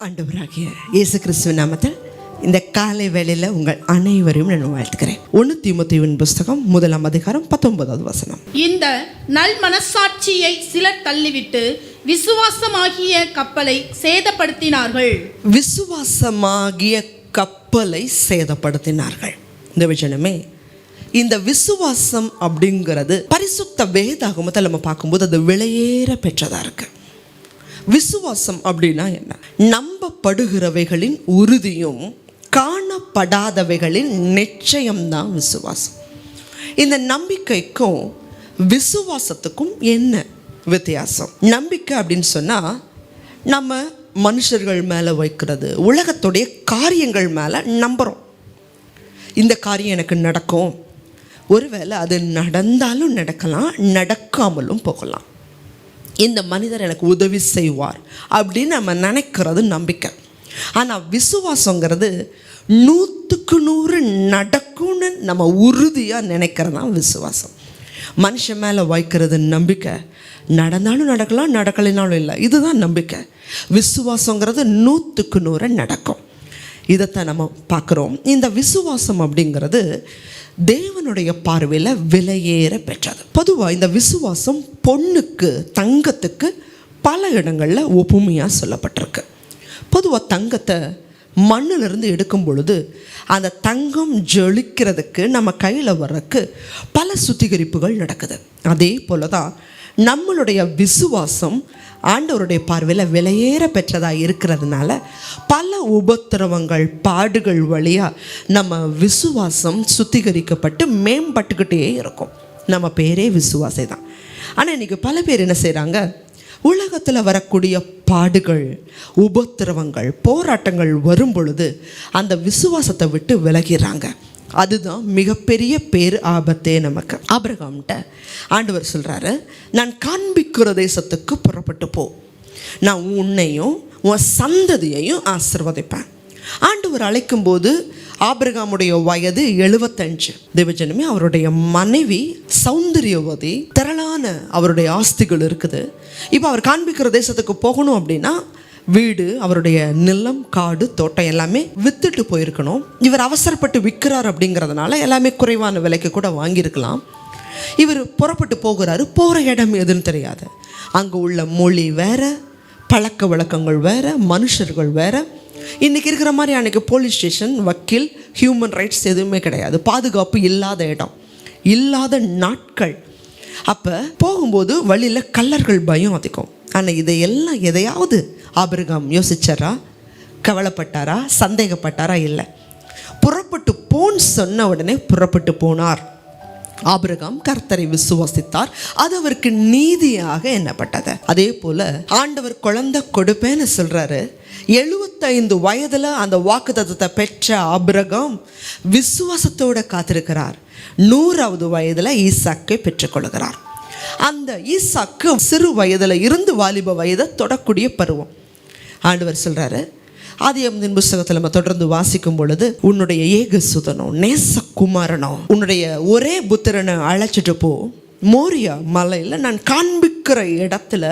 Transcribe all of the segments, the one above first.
ஆண்டவராகிய இயேசு கிறிஸ்துவின் நாமத்தில் இந்த காலை வேளையில் உங்கள் அனைவரையும் நான் வாழ்த்துக்கிறேன். 1 தீமோத்தேயுவின் புஸ்தகம் 1:19. இந்த நல் மனசாட்சியை சிலர் தள்ளிவிட்டு விசுவாசமாகிய கப்பலை சேதப்படுத்தினார்கள். விசுவாசமாகிய கப்பலை சேதப்படுத்தினார்கள். இந்த விஷயமே, இந்த விசுவாசம் அப்படிங்கிறது பரிசுத்த வேதாகமத்தில் நம்ம பார்க்கும்போது அது விலையேற பெற்றதா இருக்கு. விசுவாசம் அப்படின்னா என்ன? நம்பப்படுகிறவைகளின் உறுதியும் காணப்படாதவைகளின் நிச்சயம்தான் விசுவாசம். இந்த நம்பிக்கைக்கும் விசுவாசத்துக்கும் என்ன வித்தியாசம்? நம்பிக்கை அப்படின்னு சொன்னால் நம்ம மனுஷர்கள் மேலே வைக்கிறது, உலகத்துடைய காரியங்கள் மேலே நம்புகிறோம். இந்த காரியம் எனக்கு நடக்கும், ஒருவேளை அது நடந்தாலும் நடக்கலாம், நடக்காமலும் போகலாம். இந்த மனிதர் எனக்கு உதவி செய்வார் அப்படின்னு நம்ம நினைக்கிறது நம்பிக்கை. ஆனால் விசுவாசங்கிறது 100% நடக்கும்னு நம்ம உறுதியாக நினைக்கிறது தான் விசுவாசம். மனுஷன் மேலே வைக்கிறது நம்பிக்கை, நடந்தாலும் நடக்கலாம், நடக்கலைனாலும் இல்லை. இதுதான் நம்பிக்கை. விசுவாசங்கிறது 100% நடக்கும். இதைத்தான் நம்ம பார்க்குறோம். இந்த விசுவாசம் அப்படிங்கிறது தேவனுடைய பார்வையில் விலையேற பெற்றது. பொதுவாக இந்த விசுவாசம் பொண்ணுக்கு, தங்கத்துக்கு பல இடங்களில் ஒப்புமையாக சொல்லப்பட்டிருக்கு. பொதுவாக தங்கத்தை மண்ணிலிருந்து எடுக்கும் பொழுது அந்த தங்கம் ஜொலிக்கிறதுக்கு, நம்ம கையில் வர்றதுக்கு பல சுத்திகரிப்புகள் நடக்குது. அதே போல தான் நம்மளுடைய விசுவாசம் ஆண்டவருடைய பார்வையில் விலையேற பெற்றதாக இருக்கிறதுனால பல உபத்திரவங்கள், பாடுகள் வழியாக நம்ம விசுவாசம் சுத்திகரிக்கப்பட்டு மேம்பட்டுக்கிட்டே இருக்கும். நம்ம பேரே விசுவாசை தான். ஆனால் இன்றைக்கி பல பேர் என்ன செய்கிறாங்க? உலகத்தில் வரக்கூடிய பாடுகள், உபத்திரவங்கள், போராட்டங்கள் வரும் பொழுது அந்த விசுவாசத்தை விட்டு விலகிறாங்க. அதுதான் மிகப்பெரிய பேர் ஆபத்தே நமக்கு. ஆபிரகாம்கிட்ட ஆண்டவர் சொல்கிறாரு, நான் காண்பிக்கிற தேசத்துக்கு புறப்பட்டு போ, நான் உன்னையும் உன் சந்ததியையும் ஆசீர்வதிப்பேன். ஆண்டவர் அழைக்கும்போது ஆபிரகாமுடைய வயது 75. தேவஜனமே, அவருடைய மனைவி சௌந்தரியவதி, திரளான அவருடைய ஆஸ்திகள் இருக்குது. இப்போ அவர் காண்பிக்கிற தேசத்துக்கு போகணும் அப்படின்னா வீடு, அவருடைய நிலம், காடு, தோட்டம் எல்லாமே வித்துட்டு போயிருக்கணும். இவர் அவசரப்பட்டு விற்கிறார் அப்படிங்கிறதுனால எல்லாமே குறைவான விலைக்கு கூட வாங்கியிருக்கலாம். இவர் புறப்பட்டு போகிறாரு. போகிற இடம் எதுன்னு தெரியாது. அங்கே உள்ள மொழி வேறு, பழக்க வழக்கங்கள் வேறு, மனுஷர்கள் வேறு. இன்றைக்கி இருக்கிற மாதிரி அன்றைக்கி போலீஸ் ஸ்டேஷன், வக்கீல், ஹியூமன் ரைட்ஸ் எதுவுமே கிடையாது. பாதுகாப்பு இல்லாத இடம், இல்லாத நாட்கள். அப்போ போகும்போது வழியில் கள்ளர்கள் பயம் அதிகம். ஆனால் இதையெல்லாம் எதையாவது ஆபிரகாம் யோசிச்சாரா? கவலைப்பட்டாரா? சந்தேகப்பட்டாரா? இல்லை. புறப்பட்டு போன்னு சொன்ன உடனே புறப்பட்டு போனார். ஆபிரகாம் கர்த்தரை விசுவாசித்தார், அது அவருக்கு நீதியாக எண்ணப்பட்டது. அதே போல ஆண்டவர் குழந்தை கொடுப்பேன்னு சொல்றாரு. 75 வயதுல அந்த வாக்குத்தத்தத்தை பெற்ற ஆபிரகாம் விசுவாசத்தோட காத்திருக்கிறார். 100வது வயதுல ஈசாக்கை பெற்றுக்கொள்கிறார். அந்த ஈசாக்கு சிறு வயதுல இருந்து வாலிப வயதை தொடக்கூடிய பருவம். ஆண்டவர் சொல்றாரு, ஆதியாகமத்தின் புஸ்தகத்தில் நம்ம தொடர்ந்து வாசிக்கும் பொழுது, உன்னுடைய ஏகசுதனோ, நேசகுமாரனோ, உன்னுடைய ஒரே புத்திரனை அழைச்சிட்டு போ, மோரியா மலையில் நான் காண்பிக்கிற இடத்துல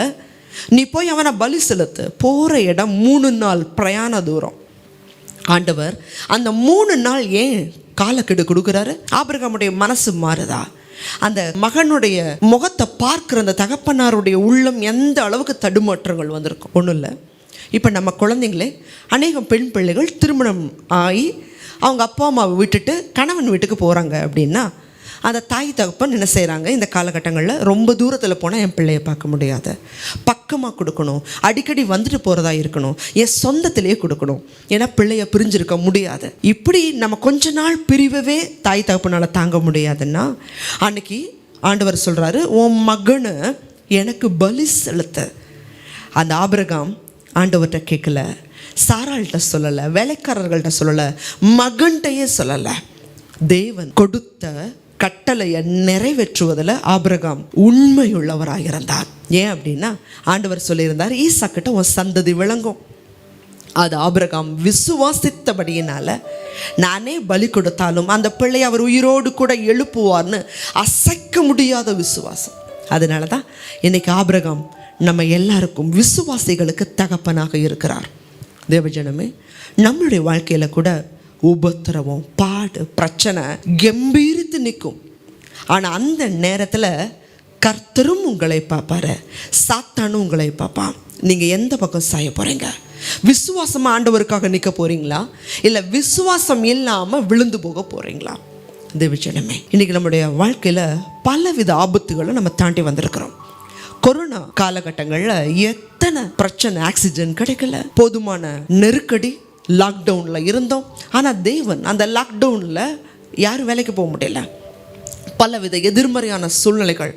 நீ போய் அவனை பலி செலுத்து. போகிற இடம் 3 நாள் பிரயாண தூரம். ஆண்டவர் அந்த 3 நாள் ஏன் காலக்கெடு கொடுக்குறாரு? ஆபிரகாமுடைய மனசு மாறுதா? அந்த மகனுடைய முகத்தை பார்க்குற அந்த தகப்பனாருடைய உள்ளம் எந்த அளவுக்கு தடுமாற்றங்கள் வந்திருக்கும்? ஒன்றும் இல்லை. இப்போ நம்ம குழந்தைங்களே, அநேகம் பெண் பிள்ளைகள் திருமணம் ஆகி அவங்க அப்பா அம்மாவை விட்டுட்டு கணவன் வீட்டுக்கு போகிறாங்க அப்படின்னா அந்த தாய் தகப்பன் என்ன செய்கிறாங்க? இந்த காலகட்டங்களில் ரொம்ப தூரத்தில் போனால் என் பிள்ளையை பார்க்க முடியாது, பக்கமாக கொடுக்கணும், அடிக்கடி வந்துட்டு போகிறதா இருக்கணும், என் சொந்தத்திலேயே கொடுக்கணும், ஏன்னா பிள்ளைய பிரிஞ்சிருக்க முடியாது. இப்படி நம்ம கொஞ்ச நாள் பிரிவவே தாய் தகப்பனால் தாங்க முடியாதுன்னா அன்னைக்கு ஆண்டவர் சொல்கிறாரு, உன் மகனை எனக்கு பலி செலுத்த. அந்த ஆபிரகாம் ஆண்டவர்கிட்ட கேட்கல, சாராள்கிட்ட சொல்லலை, வேலைக்காரர்கள்ட்ட சொல்லலை, மகன்கிட்டையே சொல்லலை. தேவன் கொடுத்த கட்டளையை நிறைவேற்றுவதில் ஆபிரகாம் உண்மையுள்ளவராக இருந்தார். ஏன் அப்படின்னா ஆண்டவர் சொல்லியிருந்தார், ஈசாக்கிட்ட உன் சந்ததி விளங்கும். அது ஆபிரகாம் விசுவாசித்தபடியினால நானே பலி கொடுத்தாலும் அந்த பிள்ளை அவர் உயிரோடு கூட எழுப்புவார்னு அசைக்க முடியாத விசுவாசம். அதனால தான் இன்னைக்கு ஆபிரகாம் நம்ம எல்லாருக்கும் விசுவாசிகளுக்கு தகப்பனாக இருக்கிறார். தேவஜனமே, நம்மளுடைய வாழ்க்கையில் கூட உபத்திரவம், பாடு, பிரச்சனை கம்பீரித்து நிற்கும். ஆனால் அந்த நேரத்தில் கர்த்தரும் உங்களை பார்ப்பாரு, சாத்தானும் உங்களை பார்ப்பான். நீங்கள் எந்த பக்கம் சாய போகிறீங்க? விசுவாசமாக ஆண்டவருக்காக நிற்க போகிறீங்களா, இல்லை விசுவாசம் இல்லாமல் விழுந்து போக போகிறீங்களா? தேவஜனமே, இன்றைக்கி நம்முடைய வாழ்க்கையில் பலவித ஆபத்துகளை நம்ம தாண்டி வந்திருக்கிறோம். கொரோனா காலகட்டங்களில் எத்தனை பிரச்சனை, ஆக்சிஜன் கிடைக்கல, போதுமான நெருக்கடி, லாக்டவுனில் இருந்தோம். ஆனால் தேவன் அந்த லாக்டவுனில் யாரும் வேலைக்கு போக முடியல. பலவித எதிர்மறையான சூழ்நிலைகள்,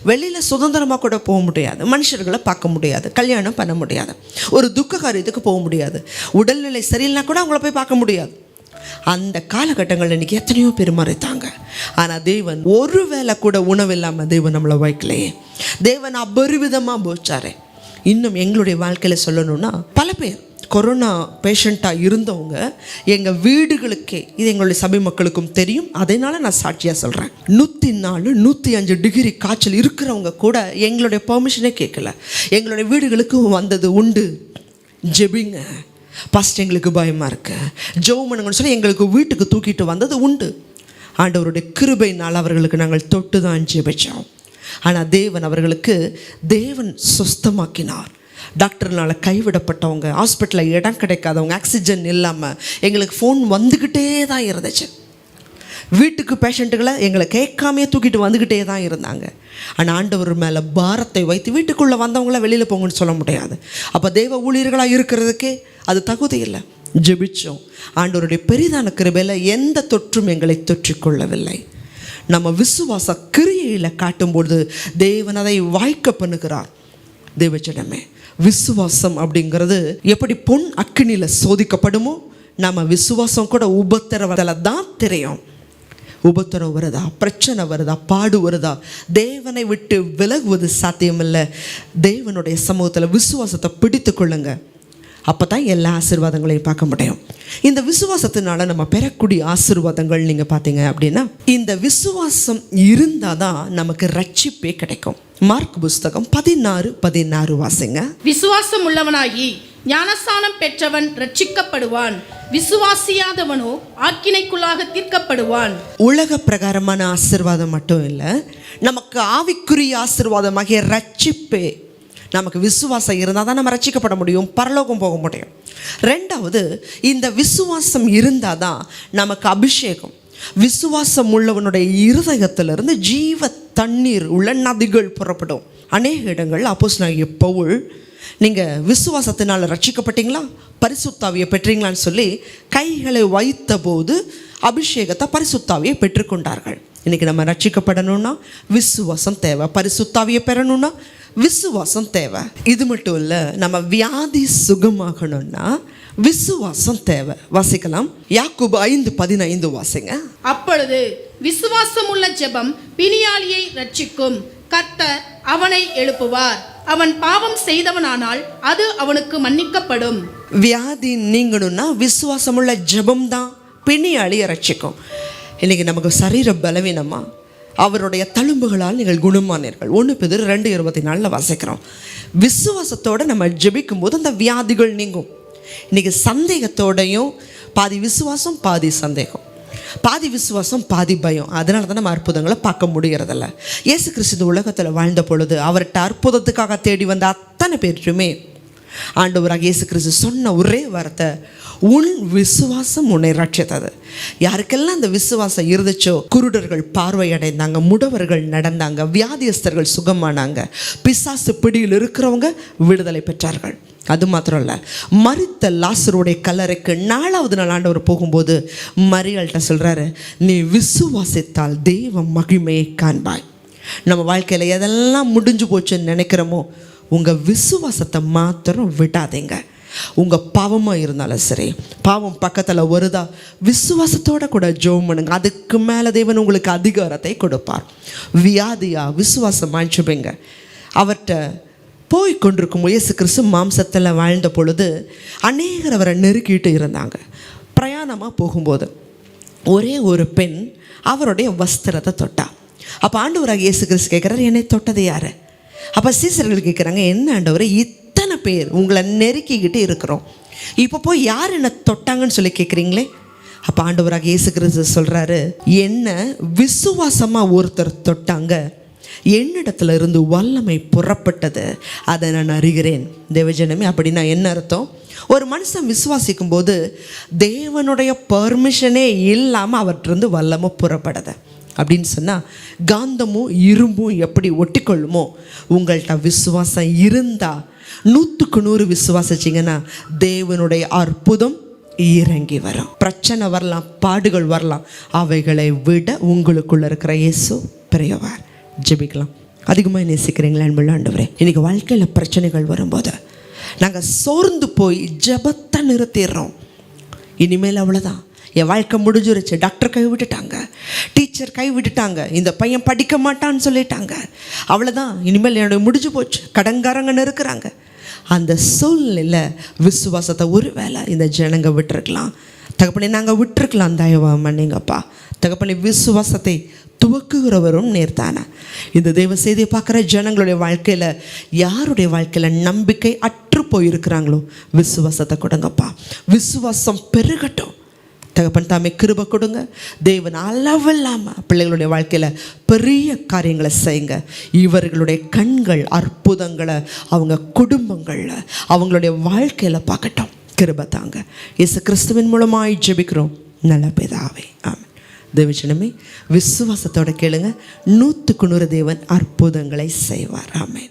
வெளியில் சுதந்திரமாக கூட போக முடியாது, மனுஷர்களை பார்க்க முடியாது, கல்யாணம் பண்ண முடியாது, ஒரு துக்க காரியத்துக்கு போக முடியாது, உடல்நிலை சரியில்லைனா கூட அவங்கள போய் பார்க்க முடியாது. அந்த காலகட்டங்களில் இன்றைக்கி எத்தனையோ பேர் மறைத்தாங்க. ஆனால் தேவன் ஒரு வேளை கூட உணவு இல்லாமல் தேவன் நம்மளை வைக்கலையே. தேவன் அபரிவிதமாக போச்சாரே. இன்னும் எங்களுடைய வாழ்க்கையில் சொல்லணும்னா, பல பேர் கொரோனா பேஷண்ட்டாக இருந்தவங்க எங்கள் வீடுகளுக்கே, இது எங்களுடைய சபை மக்களுக்கும் தெரியும், அதனால் நான் சாட்சியாக சொல்கிறேன், 104, 105 டிகிரி காய்ச்சல் இருக்கிறவங்க கூட எங்களுடைய பெர்மிஷனே கேட்கல, எங்களுடைய வீடுகளுக்கு வந்தது உண்டு. ஜெபிங்க ஃபஸ்ட், எங்களுக்கு பயமாக இருக்கு, ஜெபம் சொல்லி எங்களுக்கு வீட்டுக்கு தூக்கிட்டு வந்தது உண்டு. ஆண்டவருடைய கிருபையினால் அவர்களுக்கு நாங்கள் தொட்டு தான் ஜெபிச்சோம். ஆனால் தேவன் அவர்களுக்கு சுஸ்தமாக்கினார். டாக்டர்னால் கைவிடப்பட்டவங்க, ஹாஸ்பிட்டலில் இடம் கிடைக்காதவங்க, ஆக்சிஜன் இல்லாமல் எங்களுக்கு ஃபோன் வந்துக்கிட்டே தான் இருந்துச்சு. வீட்டுக்கு பேஷண்ட்டுகளை எங்களை கேட்காமையே தூக்கிட்டு வந்துக்கிட்டே தான் இருந்தாங்க. ஆனால் ஆண்டவர் மேலே பாரத்தை வைத்து வீட்டுக்குள்ளே வந்தவங்கள வெளியில் போங்கன்னு சொல்ல முடியாது. அப்போ தெய்வ ஊழியர்களாக இருக்கிறதுக்கே அது தகுதி இல்லை. ஜெபிச்சோம். ஆண்டவருடைய பெரிதான கிருபையில் எந்த தொற்றும் எங்களை தொற்றிக்கொள்ளவில்லை. நம்ம விசுவாச கிரியையில் காட்டும்பொழுது தேவன் அதை வாய்க்க பண்ணுகிறார். தேவஜனமே, விசுவாசம் அப்படிங்கிறது எப்படி பொன் அக்கினியில் சோதிக்கப்படுமோ, நம்ம விசுவாசம் கூட உபத்திரவத்தில் தான் தெரியும். உபத்திரம் வருதா, பிரச்சனை வருதா, பாடு வருதா, தேவனை விட்டு விலகுவது சாத்தியமில்லை. தேவனுடைய சமூகத்தில் விசுவாசத்தை பிடித்து கொள்ளுங்க. அப்போ தான் எல்லா ஆசீர்வாதங்களையும் பார்க்க முடியும். இந்த விசுவாசத்தினால நம்ம பெறக்கூடிய ஆசீர்வாதங்கள் நீங்கள் பார்த்தீங்க அப்படின்னா, இந்த விசுவாசம் இருந்தால் தான் நமக்கு ரட்சிப்பே கிடைக்கும். மார்க் புஸ்தகம் 16:16 வாசிங்க. விசுவாசம் உள்ளவனாகி ஞானஸ்நானம் பெற்றவன் ரட்சிக்கப்படுவான், விசுவாசியாதவனோ ஆக்கினைக்குள்ளாக தீர்க்கப்படுவான். உலக பிரகாரமான ஆசீர்வாதம் மட்டும் இல்லை, நமக்கு ஆவிக்குரிய ஆசீர்வாதமாகிய ரட்சிப்பே. நமக்கு விசுவாசம் இருந்தால் தான் நம்ம ரட்சிக்கப்பட முடியும், பரலோகம் போக முடியும். ரெண்டாவது, இந்த விசுவாசம் இருந்தால் தான் நமக்கு அபிஷேகம். விசுவாசம் உள்ளவனுடைய இருதயத்திலிருந்து ஜீவ தண்ணீர் உள்ள நதிகள் புறப்படும். அநேக இடங்கள் அப்போஸ்தலனாகிய பவுல், நீங்கள் விசுவாசத்தினால் ரட்சிக்கப்பட்டீங்களா, பரிசுத்தாவியை பெற்றீங்களான்னு சொல்லி கைகளை வைத்த போது அபிஷேகத்தை, பரிசுத்தாவியை பெற்றுக்கொண்டார்கள். இன்றைக்கி நம்ம ரட்சிக்கப்படணும்னா விசுவாசம் தேவை, பரிசுத்தாவியை பெறணும்னா விசுவாசம் தேவை. இது மட்டும் இல்லை, நம்ம வியாதி சுகமாகணும்னா விசுவாசம் தேவை. வாசிக்கலாம். யாக்கோபு 5:15 வாசிங்க. அப்பொழுது விசுவாசம் உள்ள ஜெபம் பிணியாளியை ரட்சிக்கும், கர்த்தர் அவனை எழுப்புவார், அவன் பாவம் செய்தவனானால் அது அவனுக்கு மன்னிக்கப்படும். வியாதி நீங்கணும்னா விசுவாசமுள்ள ஜெபம் தான் பிணியாளியை ரட்சிக்கும். இன்னைக்கு நமக்கு சரீர பலவீனமா, அவருடைய தழும்புகளால் நீங்கள் குணமானீர்கள். 1 பேதுரு 2:24 வாசிக்கிறோம். விசுவாசத்தோடு நம்ம ஜெபிக்கும் போது அந்த வியாதிகள் நீங்கும். இன்றைக்கி சந்தேகத்தோடையும், பாதி விசுவாசம் பாதி சந்தேகம், பாதி விசுவாசம் பாதி பயம், அதனால தான் நம்ம அற்புதங்களை பார்க்க முடிகிறதில்ல. இயேசு கிறிஸ்து உலகத்தில் வாழ்ந்த பொழுது அவர்கிட்ட அற்புதத்துக்காக தேடி வந்த அத்தனை பேருமே ஆண்டவராக இயேசு கிறிஸ்து சொன்ன ஒரே வார்த்தை, உன் விசுவாசம் உன்னை ரட்சித்தது. யாருக்கெல்லாம் அந்த விசுவாசம் இருந்துச்சோ, குருடர்கள் பார்வையடைந்தாங்க, முடவர்கள் நடந்தாங்க, வியாதியஸ்தர்கள் சுகமானாங்க, பிசாசு பிடியில் இருக்கிறவங்க விடுதலை பெற்றார்கள். அது மாத்திரம் இல்லை, மரித்த லாசருடைய கல்லறைக்கு 4வது நாள் ஆண்டவர் போகும்போது மரியாள்கிட்ட சொல்கிறாரு, நீ விசுவாசித்தால் தேவ மகிமையை காண்பாய். நம்ம வாழ்க்கையில் எதெல்லாம் முடிஞ்சு போச்சுன்னு நினைக்கிறோமோ, உங்கள் விசுவாசத்தை மாத்திரம் விடாதீங்க. உங்கள் பாவமாக இருந்தாலும் சரி, பாவம் பக்கத்தில் வருதா, விசுவாசத்தோடு கூட ஜெபம் பண்ணுங்க. அதுக்கு மேலே தேவன் உங்களுக்கு அதிகாரத்தை கொடுப்பார். வியாதியா விசுவாசமாக ஜெபிங்க. அவர்கிட்ட போய் கொண்டிருக்கும் இயேசு கிறிஸ்து மாம்சத்தில் வாழ்ந்த பொழுது அநேகர் அவரை நெருக்கிட்டு இருந்தாங்க. பிரயாணமாக போகும்போது ஒரே ஒரு பெண் அவருடைய வஸ்திரத்தை தொட்டா. அப்போ ஆண்டவராக இயேசு கிறிஸ்து கேட்குறாரு, என்னை தொட்டது யார்? அப்போ சீசர்கள் கேட்குறாங்க, என்ன ஆண்டவரே, இத்தனை பேர் உங்களை நெருக்கிக்கிட்டு இருக்கிறோம், இப்போ போய் யார் என்ன தொட்டாங்கன்னு சொல்லி கேட்குறீங்களே. அப்போ ஆண்டவராக இயேசு கிறிஸ்து சொல்கிறாரு, என்ன விசுவாசமாக ஒருத்தர் தொட்டாங்க, என்னிடத்துல இருந்து வல்லமை புறப்பட்டது, அதை நான் அறிகிறேன். தேவஜனமே, அப்படின்னா என்ன அர்த்தம்? ஒரு மனுஷன் விசுவாசிக்கும் போது தேவனுடைய பர்மிஷனே இல்லாமல் அவற்றிருந்து வல்லமை புறப்படுது. அப்படின்னு சொன்னால் காந்தமும் இரும்பும் எப்படி ஒட்டிக்கொள்ளுமோ, உங்கள்கிட்ட விசுவாசம் இருந்தால் 100க்கு 100 விசுவாசிச்சிங்கன்னா தேவனுடைய அற்புதம் இறங்கி வரும். பிரச்சனை வரலாம், பாடுகள் வரலாம், அவைகளை விட உங்களுக்குள்ள இருக்கிற இயேசு பெரியவர். ஜெபிக்கலாம். அதிகமாக நேசிக்கிறீங்களா அன்புள்ள ஆண்டவரே? இன்றைக்கி வாழ்க்கையில் பிரச்சனைகள் வரும்போது நாங்கள் சோர்ந்து போய் ஜெபத்தை நிறுத்திடுறோம். இனிமேல் அவ்வளோதான், என் வாழ்க்கை முடிஞ்சிருச்சு, டாக்டர் கை விட்டுட்டாங்க, டீச்சர் கை விட்டுட்டாங்க, இந்த பையன் படிக்க மாட்டான்னு சொல்லிட்டாங்க, அவ்வளோதான், இனிமேல் என்னுடைய முடிஞ்சு போச்சு, கடன்காரங்கன்னு இருக்கிறாங்க. அந்த சூழ்நிலையில் விசுவாசத்தை ஒரு வேளை இந்த ஜனங்க விட்டுருக்கலாம். தகப்பனே, நாங்கள் விட்டுருக்கலாம், தயவா மன்னிங்கப்பா. தகப்பனே, விசுவாசத்தை துவக்குகிறவரும் நேர்தானே. இந்த தேவ செய்தியை பார்க்குற ஜனங்களுடைய வாழ்க்கையில் யாருடைய வாழ்க்கையில் நம்பிக்கை அற்று போயிருக்கிறாங்களோ விசுவாசத்தை கொடுங்கப்பா. விசுவாசம் பெருகட்டும். தகப்பன் தாமே கிருபை கொடுங்க. தேவன் அளவில்லாமல் பிள்ளைகளுடைய வாழ்க்கையில் பெரிய காரியங்களை செய்யுங்க. இவர்களுடைய கண்கள் அற்புதங்களை அவங்க குடும்பங்களில் அவங்களுடைய வாழ்க்கையில் பார்க்கட்டும். கிருபை தாங்க. இயேசு கிறிஸ்துவின் மூலமாய் ஜெபிக்கிறோம் நல்ல பிதாவே, ஆமென். தேவஜனமே, விசுவாசத்தோட கேளுங்க, 100க்கு 100 தேவன் அற்புதங்களை செய்வார். ஆமென்.